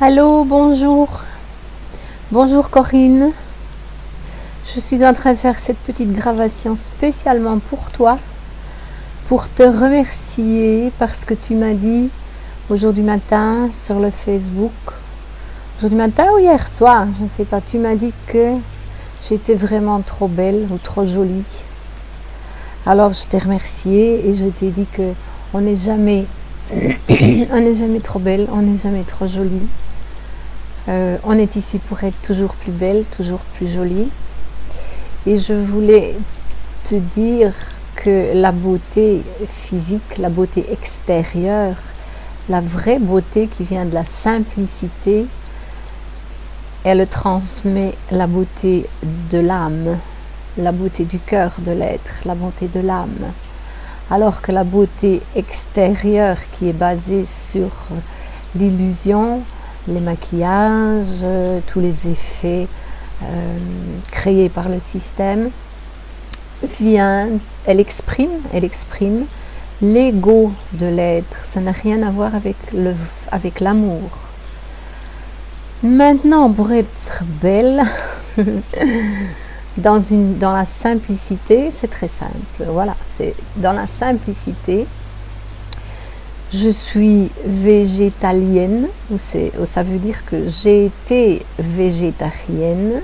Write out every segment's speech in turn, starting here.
Allô, bonjour. Bonjour Corinne. Je suis en train de faire cette petite gravation spécialement pour toi, pour te remercier parce que tu m'as dit aujourd'hui matin sur le Facebook, aujourd'hui matin ou hier soir, je ne sais pas, tu m'as dit que j'étais vraiment trop belle ou trop jolie. Alors je t'ai remercié et je t'ai dit que on n'est jamais, on n'est jamais trop belle, on n'est jamais trop jolie. On est ici pour être toujours plus belle, toujours plus jolie. Et je voulais te dire que la beauté physique, la beauté extérieure, la vraie beauté qui vient de la simplicité, elle transmet la beauté de l'âme, la beauté du cœur de l'être, la beauté de l'âme. Alors que la beauté extérieure qui est basée sur l'illusion, les maquillages, tous les effets créés par le système, elle exprime l'ego de l'être. Ça n'a rien à voir avec l'amour. Maintenant, pour être belle, dans la simplicité, c'est très simple. Voilà, c'est dans la simplicité. Je suis végétalienne, ça veut dire que j'ai été végétarienne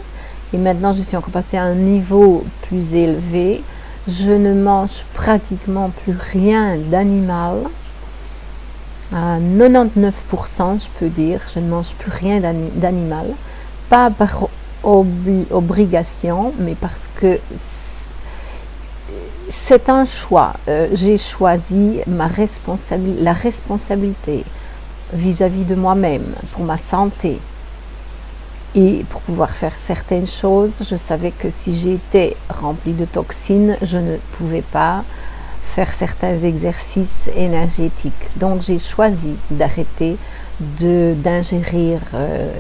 et maintenant je suis encore passée à un niveau plus élevé. Je ne mange pratiquement plus rien d'animal. À 99%, je peux dire, je ne mange plus rien d'animal. Pas par obligation, mais parce que c'est un choix. J'ai choisi la responsabilité vis-à-vis de moi-même, pour ma santé. Et pour pouvoir faire certaines choses, je savais que si j'étais remplie de toxines, je ne pouvais pas faire certains exercices énergétiques. Donc j'ai choisi d'arrêter d'ingérir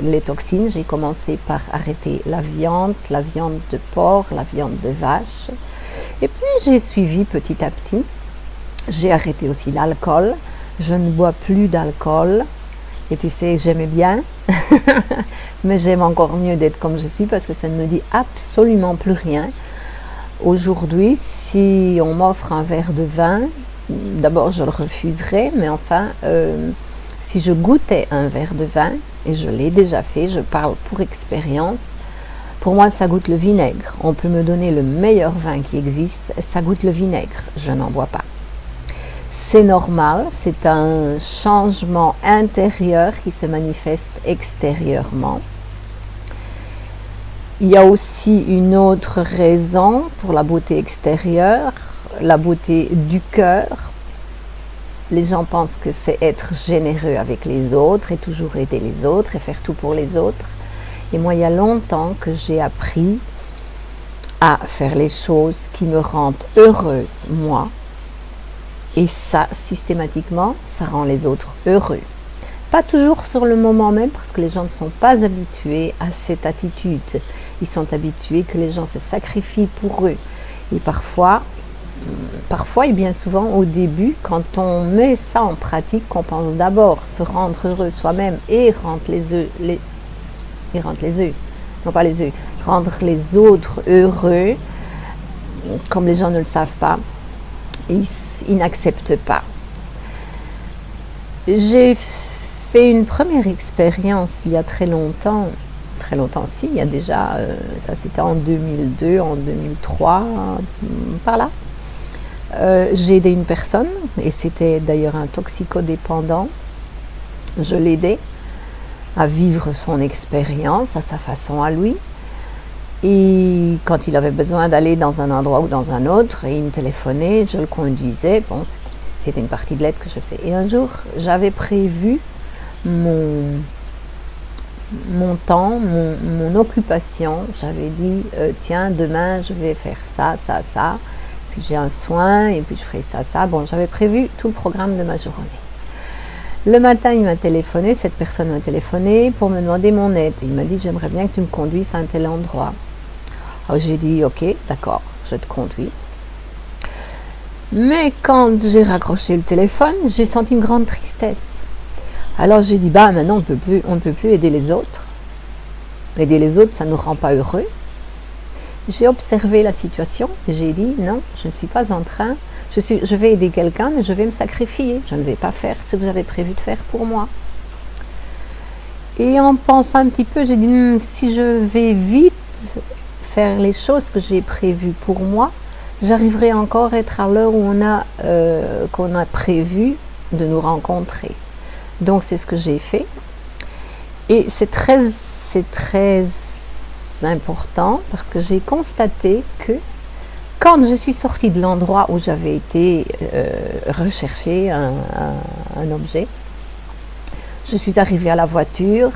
les toxines. J'ai commencé par arrêter la viande de porc, la viande de vache. Et puis j'ai suivi petit à petit. J'ai arrêté aussi l'alcool. Je ne bois plus d'alcool. Et tu sais, j'aimais bien. Mais j'aime encore mieux d'être comme je suis parce que ça ne me dit absolument plus rien. Aujourd'hui, si on m'offre un verre de vin, d'abord je le refuserais, mais enfin, si je goûtais un verre de vin, et je l'ai déjà fait, je parle pour expérience, pour moi ça goûte le vinaigre. On peut me donner le meilleur vin qui existe, ça goûte le vinaigre, je n'en bois pas. C'est normal, c'est un changement intérieur qui se manifeste extérieurement. Il y a aussi une autre raison pour la beauté extérieure, la beauté du cœur. Les gens pensent que c'est être généreux avec les autres et toujours aider les autres et faire tout pour les autres. Et moi, il y a longtemps que j'ai appris à faire les choses qui me rendent heureuse, moi. Et ça, systématiquement, ça rend les autres heureux. Pas toujours sur le moment même, parce que les gens ne sont pas habitués à cette attitude. Ils sont habitués que les gens se sacrifient pour eux. Et parfois et bien souvent au début, quand on met ça en pratique, qu'on pense d'abord se rendre heureux soi-même et rendre rendre les autres heureux, comme les gens ne le savent pas, ils n'acceptent pas. J'ai fait une première expérience il y a très longtemps si, il y a déjà, ça c'était en 2002, en 2003, par là. J'ai aidé une personne, et c'était d'ailleurs un toxicodépendant. Je l'aidais à vivre son expérience à sa façon à lui. Et quand il avait besoin d'aller dans un endroit ou dans un autre, il me téléphonait, je le conduisais. Bon, c'était une partie de l'aide que je faisais. Et un jour, j'avais prévu mon temps, mon occupation. J'avais dit, tiens, demain, je vais faire ça. Puis j'ai un soin, et puis je ferai ça. Bon, j'avais prévu tout le programme de ma journée. Le matin, il m'a téléphoné, cette personne m'a téléphoné pour me demander mon aide. Il m'a dit, j'aimerais bien que tu me conduises à un tel endroit. Alors j'ai dit, ok, d'accord, je te conduis. Mais quand j'ai raccroché le téléphone, j'ai senti une grande tristesse. Alors j'ai dit, bah maintenant on ne peut plus aider les autres. Aider les autres, ça ne nous rend pas heureux. J'ai observé la situation et j'ai dit, non, je ne suis pas en train, je vais aider quelqu'un, mais je vais me sacrifier. Je ne vais pas faire ce que j'avais prévu de faire pour moi. Et en pensant un petit peu, j'ai dit, si je vais vite faire les choses que j'ai prévues pour moi, j'arriverai encore à être à l'heure où qu'on a prévu de nous rencontrer. Donc c'est ce que j'ai fait. Et c'est très important parce que j'ai constaté que quand je suis sortie de l'endroit où j'avais été rechercher un objet, je suis arrivée à la voiture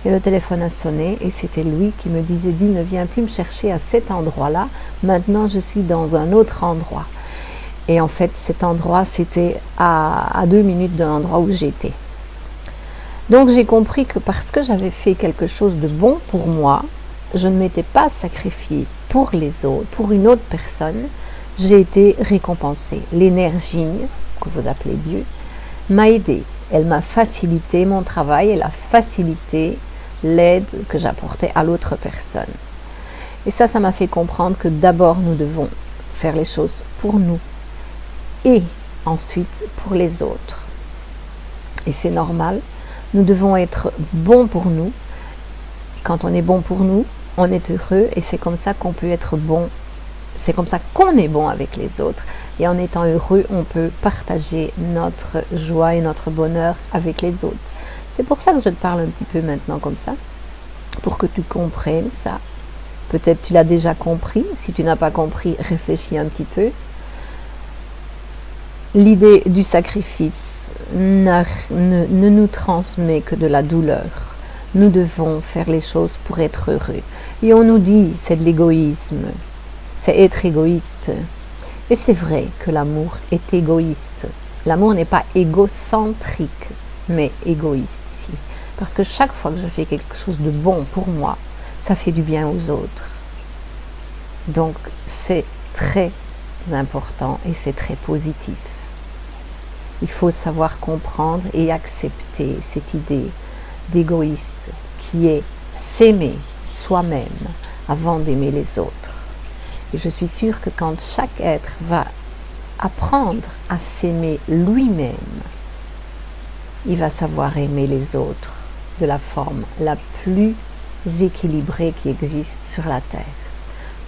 et le téléphone a sonné et c'était lui qui me disait, dis, ne viens plus me chercher à cet endroit-là, maintenant je suis dans un autre endroit. Et en fait cet endroit c'était à 2 minutes de l'endroit où j'étais. Donc j'ai compris que parce que j'avais fait quelque chose de bon pour moi, je ne m'étais pas sacrifiée pour les autres, pour une autre personne, j'ai été récompensée. L'énergie, que vous appelez Dieu, m'a aidée. Elle m'a facilité mon travail, elle a facilité l'aide que j'apportais à l'autre personne. Et ça m'a fait comprendre que d'abord nous devons faire les choses pour nous et ensuite pour les autres. Et c'est normal. Nous devons être bons pour nous. Quand on est bon pour nous, on est heureux et c'est comme ça qu'on peut être bon. C'est comme ça qu'on est bon avec les autres. Et en étant heureux, on peut partager notre joie et notre bonheur avec les autres. C'est pour ça que je te parle un petit peu maintenant comme ça, pour que tu comprennes ça. Peut-être tu l'as déjà compris. Si tu n'as pas compris, réfléchis un petit peu. L'idée du sacrifice ne nous transmet que de la douleur. Nous devons faire les choses pour être heureux. Et on nous dit, c'est de l'égoïsme, c'est être égoïste. Et c'est vrai que l'amour est égoïste. L'amour n'est pas égocentrique, mais égoïste, si. Parce que chaque fois que je fais quelque chose de bon pour moi, ça fait du bien aux autres. Donc c'est très important et c'est très positif. Il faut savoir comprendre et accepter cette idée d'égoïste qui est s'aimer soi-même avant d'aimer les autres. Et je suis sûre que quand chaque être va apprendre à s'aimer lui-même, il va savoir aimer les autres de la forme la plus équilibrée qui existe sur la terre.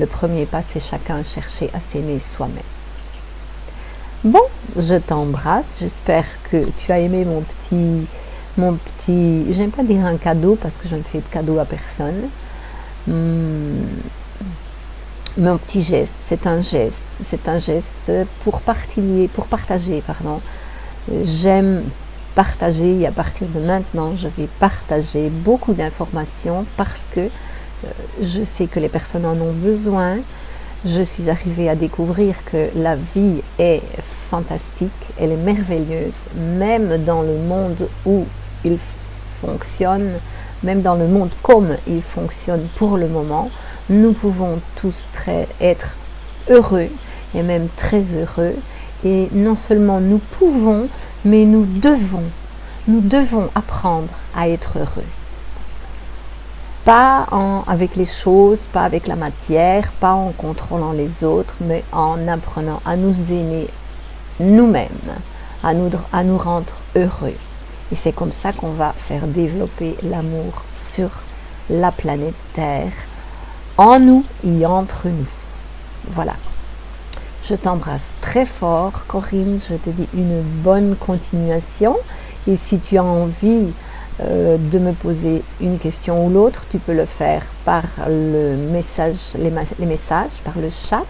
Le premier pas, c'est chacun chercher à s'aimer soi-même. Bon, je t'embrasse, j'espère que tu as aimé mon petit, j'aime pas dire un cadeau parce que je ne fais de cadeau à personne. Mon petit geste, c'est un geste pour partager, pardon. J'aime partager et à partir de maintenant, je vais partager beaucoup d'informations parce que je sais que les personnes en ont besoin. Je suis arrivée à découvrir que la vie est fantastique, elle est merveilleuse, même dans le monde où il fonctionne, même dans le monde comme il fonctionne pour le moment, nous pouvons tous être heureux et même très heureux. Et non seulement nous pouvons, mais nous devons apprendre à être heureux. Pas avec les choses, pas avec la matière, pas en contrôlant les autres, mais en apprenant à nous aimer nous-mêmes, à nous rendre heureux. Et c'est comme ça qu'on va faire développer l'amour sur la planète Terre, en nous et entre nous. Voilà. Je t'embrasse très fort, Corinne. Je te dis une bonne continuation. Et si tu as envie de me poser une question ou l'autre, tu peux le faire par le message, les messages, par le chat,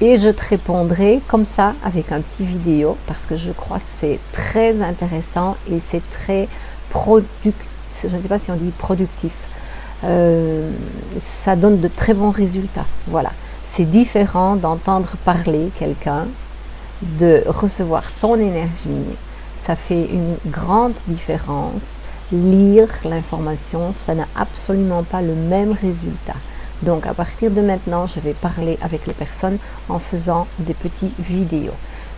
et je te répondrai comme ça avec un petit vidéo parce que je crois que c'est très intéressant et c'est très productif. Je ne sais pas si on dit productif. Ça donne de très bons résultats. Voilà, c'est différent d'entendre parler quelqu'un, de recevoir son énergie. Ça fait une grande différence. Lire l'information, ça n'a absolument pas le même résultat. Donc à partir de maintenant, je vais parler avec les personnes en faisant des petites vidéos.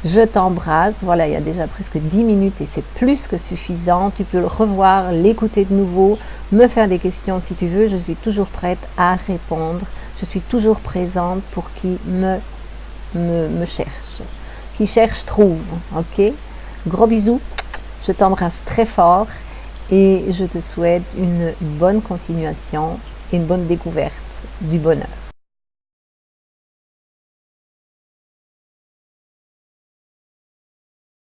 Je t'embrasse. Voilà, il y a déjà presque 10 minutes et c'est plus que suffisant. Tu peux le revoir, l'écouter de nouveau, me faire des questions si tu veux. Je suis toujours prête à répondre. Je suis toujours présente pour qui me cherche. Qui cherche, trouve. Ok? Gros bisous. Je t'embrasse très fort et je te souhaite une bonne continuation et une bonne découverte du bonheur.